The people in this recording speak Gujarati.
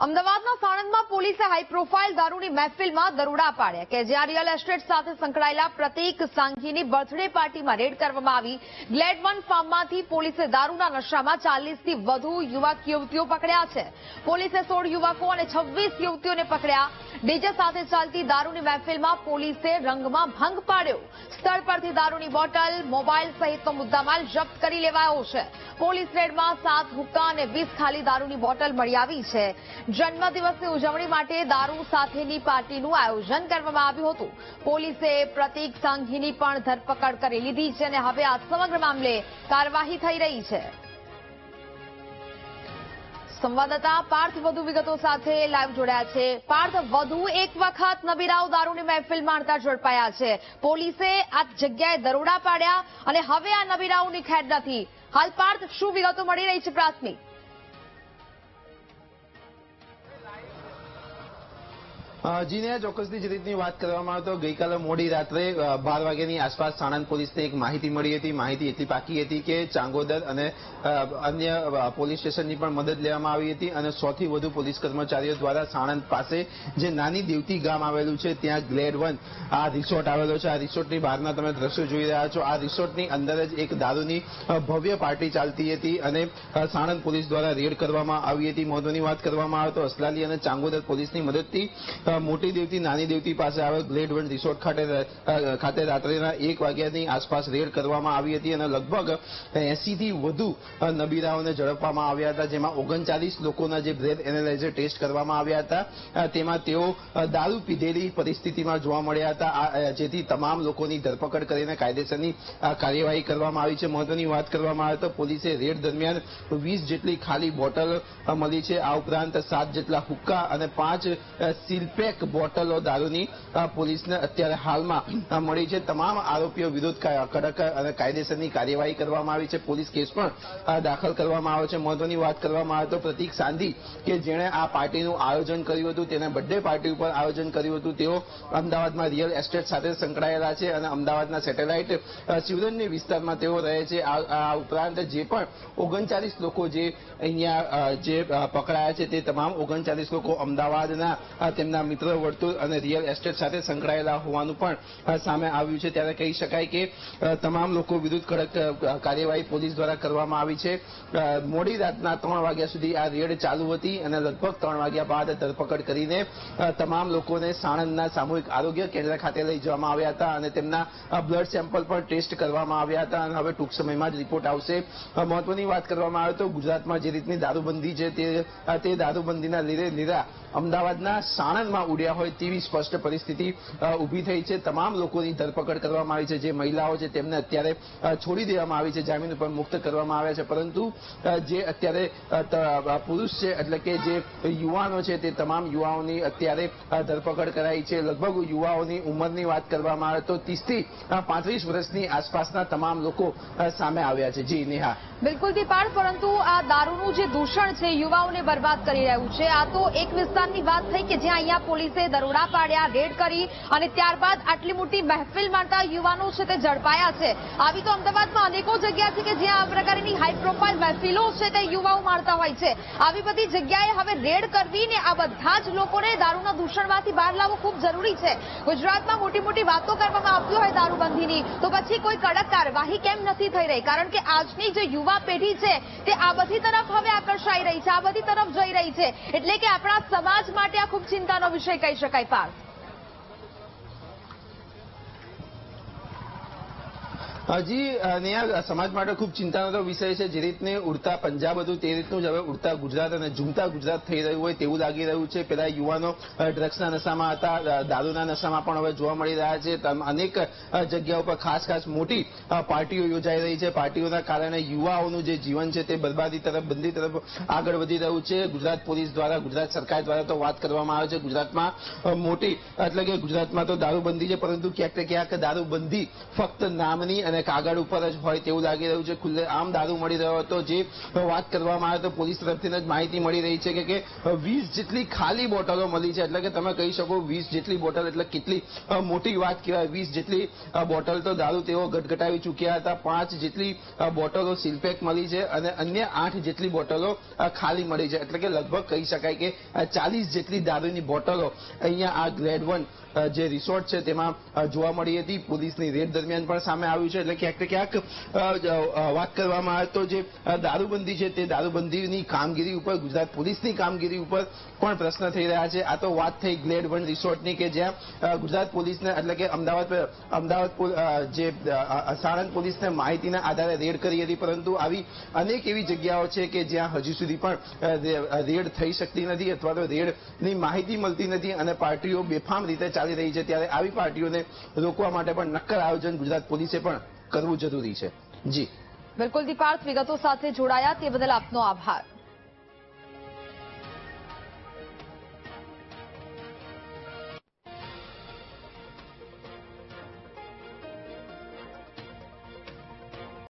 અમદાવાદના સાણંદમાં પોલીસે હાઈ પ્રોફાઇલ દારૂની મહેફિલમાં દરોડા પાડ્યા કે જ્યાં રિયલ એસ્ટેટ સાથે સંકળાયેલા પ્રતીક સાંઘીની બર્થડે પાર્ટીમાં રેડ કરવામાં આવી। ગ્લેડ 1 ફાર્મમાંથી પોલીસે દારૂના નશામાં 40થી વધુ યુવક યુવતીઓ પકડ્યા છે। પોલીસે 16 યુવકો અને 26 યુવતીઓને પકડ્યા। ડીજે સાથે ચાલતી દારૂની મહેફિલમાં પોલીસે રંગમાં ભંગ પાડ્યો। સ્થળ પરથી દારૂની બોટલ, મોબાઈલ સહિતનો મુદ્દામાલ જપ્ત કરી લેવાયો છે। પોલીસ રેડમાં 7 હુક્કા અને 20 ખાલી દારૂની બોટલ મળી આવી છે। જન્મદિવસની ઉજવણી માટે દારૂ સાથેની પાર્ટીનું આયોજન કરવામાં આવ્યું હતું। પોલીસે પ્રતીક સાંઘીની પણ ધરપકડ કરી લીધી છે અને હવે આ સમગ્ર મામલે કાર્યવાહી થઈ રહી છે। સંવાદદાતા પાર્થ વધુ વિગતો સાથે લાઈવ જોડાયા છે। પાર્થ, વધુ એક વખત નબીરાઓ દારૂની મહેફિલ માણતા ઝડપાયા છે। પોલીસે આ જગ્યાએ દરોડા પાડ્યા અને હવે આ નબીરાઓની ખેર નથી। હાલ પાર્થ, શું વિગતો મળી રહી છે પ્રાથમિક? જીને ચોક્કસથી જે રીતની વાત કરવામાં આવે તો ગઈકાલે મોડી રાત્રે 12 વાગ્યાની આસપાસ સાણંદ પોલીસને એક માહિતી મળી હતી। માહિતી એટલી પાકી હતી કે ચાંગોદર અને અન્ય પોલીસ સ્ટેશનની પણ મદદ લેવામાં આવી હતી અને 100 થી વધુ પોલીસ કર્મચારીઓ દ્વારા સાણંદ પાસે જે નાની દેવતી ગામ આવેલું છે ત્યાં ગ્લેડ 1 આ રિસોર્ટ આવેલો છે। આ રિસોર્ટની બહારના તમે દ્રશ્યો જોઈ રહ્યા છો। આ રિસોર્ટની અંદર જ એક દારૂની ભવ્ય પાર્ટી ચાલતી હતી અને સાણંદ પોલીસ દ્વારા રેડ કરવામાં આવી હતી। મહત્વની વાત કરવામાં આવે તો અસલાલી અને ચાંગોદર પોલીસની મદદથી મોટી દેવતી નાની દેવતી પાસે આવે ગ્લેડ 1 રિસોર્ટ ખાતે રાત્રેના 1 વાગ્યાની આસપાસ રેડ કરવામાં આવી હતી અને લગભગ 80 થી વધુ નબીરાઓને ઝડપવામાં આવ્યા હતા। જેમાં 39 લોકોના જે બ્રેથ એનાલાઇઝર ટેસ્ટ કરવામાં આવ્યા હતા તેમાં તેઓ દારૂ પીધેલી પરિસ્થિતિમાં જોવા મળ્યા હતા, જેથી તમામ લોકોની ધરપકડ કરીને કાયદેસરની કાર્યવાહી કરવામાં આવી છે। મહત્વની વાત કરવામાં આવે તો પોલીસે રેડ દરમિયાન 20 જેટલી ખાલી બોટલ મળી છે। આ ઉપરાંત 7 જેટલા હુક્કા અને 5 સીલપેક બોટલો દારૂની પોલીસને અત્યારે હાલમાં મળી છે। તમામ આરોપીઓ વિરુદ્ધ કડક અને કાયદેસરની કાર્યવાહી કરવામાં આવી છે। પોલીસ કેસ પણ દાખલ કરવામાં આવ્યો છે। મહત્વની વાત કરવામાં આવે તો પ્રતીક સાંધી કે જેણે આ પાર્ટીનું આયોજન કર્યું હતું, તેને બર્થડે પાર્ટી ઉપર આયોજન કર્યું હતું, તેઓ અમદાવાદમાં રિયલ એસ્ટેટ સાથે સંકળાયેલા છે અને અમદાવાદના સેટેલાઇટ શિવરંજની વિસ્તારમાં તેઓ રહે છે। આ ઉપરાંત જે પણ 39 લોકો જે અહીંયા જે પકડાયા છે તે તમામ 39 લોકો અમદાવાદના તેમના મિત્ર વર્તુળ અને રિયલ એસ્ટેટ સાથે સંકળાયેલા હોવાનું પણ સામે આવ્યું છે। ત્યારે કહી શકાય કે તમામ લોકો વિરુદ્ધ કડક કાર્યવાહી પોલીસ દ્વારા કરવામાં આવી છે। મોડી રાતના 3 વાગ્યા સુધી આ રેડ ચાલુ હતી અને લગભગ 3 વાગ્યા બાદ ધરપકડ કરીને તમામ લોકોને સાણંદના સામૂહિક આરોગ્ય કેન્દ્ર ખાતે લઈ જવામાં આવ્યા હતા અને તેમના બ્લડ સેમ્પલ પણ ટેસ્ટ કરવામાં આવ્યા હતા અને હવે ટૂંક સમયમાં જ રિપોર્ટ આવશે। મહત્વની વાત કરવામાં આવે તો ગુજરાતમાં જે રીતની દારૂબંધી છે તે દારૂબંધીના લીધે અમદાવાદના સાણંદમાં ઉડ્યા હોય તેવી સ્પષ્ટ પરિસ્થિતિ ઊભી થઈ છે। તમામ લોકોની ધરપકડ કરવામાં આવી છે। જે મહિલાઓ છે તેમને અત્યારે છોડી દેવામાં આવી છે, જામીન ઉપર મુક્ત કરવામાં આવ્યા છે, પરંતુ જે અત્યારે પુરુષ છે એટલે કે જે યુવાનો છે તે તમામ યુવાઓની અત્યારે ધરપકડ કરાઈ છે। લગભગ યુવાઓની ઉંમરની વાત કરવામાં આવે તો 30 થી 35 વર્ષની આસપાસના તમામ લોકો સામે આવ્યા છે। જી નેહા, બિલકુલ દીપાળ, પરંતુ આ દારૂનું જે દૂષણ છે યુવાઓને બરબાદ કરી રહ્યું છે। આ તો એક વિસ્તારની વાત થઈ કે જ્યાં અહીંયા પોલીસે દરોડા પાડ્યા, રેડ કરી અને ત્યારબાદ આટલી મોટી મહેફિલ માણતા યુવાનો છે તે ઝડપાયા છે। આવી તો અમદાવાદમાં અનેકો જગ્યા છે કે જ્યાં આ પ્રકારની હાઈ પ્રોફાઇલ મહેફિલો છે તે યુવાઓ માણતા હોય છે। આવી બધી જગ્યાએ હવે રેડ કરવી ને આ બધા જ લોકોને દારૂના દૂષણમાંથી બહાર લાવવું ખૂબ જરૂરી છે। ગુજરાતમાં મોટી મોટી વાતો કરવામાં આવતી હોય દારૂબંધીની, તો પછી કોઈ કડક કાર્યવાહી કેમ નથી થઈ રહી? કારણ કે આજની જે યુવા પેઢી છે તે આ બધી તરફ હવે આકર્ષાઈ રહી છે, આ બધી તરફ જઈ રહી છે, એટલે કે આપણા સમાજ માટે આ ખૂબ ચિંતાનો વિષય કહી શકાય। પાર્થ, જી નેહા, સમાજ માટે ખૂબ ચિંતાનો વિષય છે। જે રીતને ઉડતા પંજાબ હતું તે રીતનું જ હવે ઉડતા ગુજરાત અને ઝૂમતા ગુજરાત થઈ રહ્યું હોય તેવું લાગી રહ્યું છે। પેલા યુવાનો ડ્રગ્સના નશામાં હતા, દારૂના નશામાં પણ હવે જોવા મળી રહ્યા છે। અનેક જગ્યાઓ પર ખાસ મોટી પાર્ટીઓ યોજાઈ રહી છે। પાર્ટીઓના કારણે યુવાઓનું જે જીવન છે તે બરબાદી તરફ, બંદી તરફ આગળ વધી રહ્યું છે। ગુજરાત પોલીસ દ્વારા, ગુજરાત સરકાર દ્વારા તો વાત કરવામાં આવે છે ગુજરાતમાં મોટી એટલે કે ગુજરાતમાં તો દારૂબંધી છે, પરંતુ ક્યાંક ને ક્યાંક દારૂબંધી ફક્ત નામની અને અને કાગળ ઉપર જ હોય તેવું લાગી રહ્યું છે. ખુલ્લે આમ દારૂ મળી રહ્યો હતો. જે વાત કરવામાં આવે તો પોલીસ તરફથી જ માહિતી મળી રહી છે કે 20 જેટલી ખાલી બોટલો મળી છે. એટલે કે તમે કહી શકો 20 જેટલી બોટલ એટલે કેટલી મોટી વાત કહેવાય. 20 જેટલી બોટલ તો દારૂ તેઓ ગટગટાવી ચૂક્યા હતા. 5 જેટલી બોટલો સીલપેક મળી છે અને અન્ય 8 જેટલી બોટલો ખાલી મળી છે. એટલે કે લગભગ કહી શકાય કે 40 જેટલી દારૂની બોટલો અહીંયા આ ગ્રેડ 1 જે રિસોર્ટ છે તેમાં જોવા મળી હતી. પોલીસની રેડ દરમિયાન પણ સામે આવ્યું છે. એટલે ક્યાંક ને ક્યાંક વાત કરવામાં આવે તો જે દારૂબંધી છે તે દારૂબંધીની કામગીરી ઉપર ગુજરાત પોલીસની કામગીરી ઉપર પણ પ્રશ્ન થઈ રહ્યા છે. આ તો વાત થઈ ગ્લેડ 1 રિસોર્ટની કે જ્યાં ગુજરાત પોલીસને એટલે કે અમદાવાદ જે સાણંદ પોલીસને માહિતીના આધારે રેડ કરી હતી. પરંતુ આવી અનેક એવી જગ્યાઓ છે કે જ્યાં હજુ સુધી પણ રેડ થઈ શકતી નથી અથવા તો રેડની માહિતી મળતી નથી અને પાર્ટીઓ બેફામ રીતે ચાલી રહી છે. ત્યારે આવી પાર્ટીઓને રોકવા માટે પણ નક્કર આયોજન ગુજરાત પોલીસે પણ કરવું જરૂરી છે. જી બિલકુલ દીપાર્થ, વિગતો સાથે જોડાયા તે બદલ આપનો આભાર.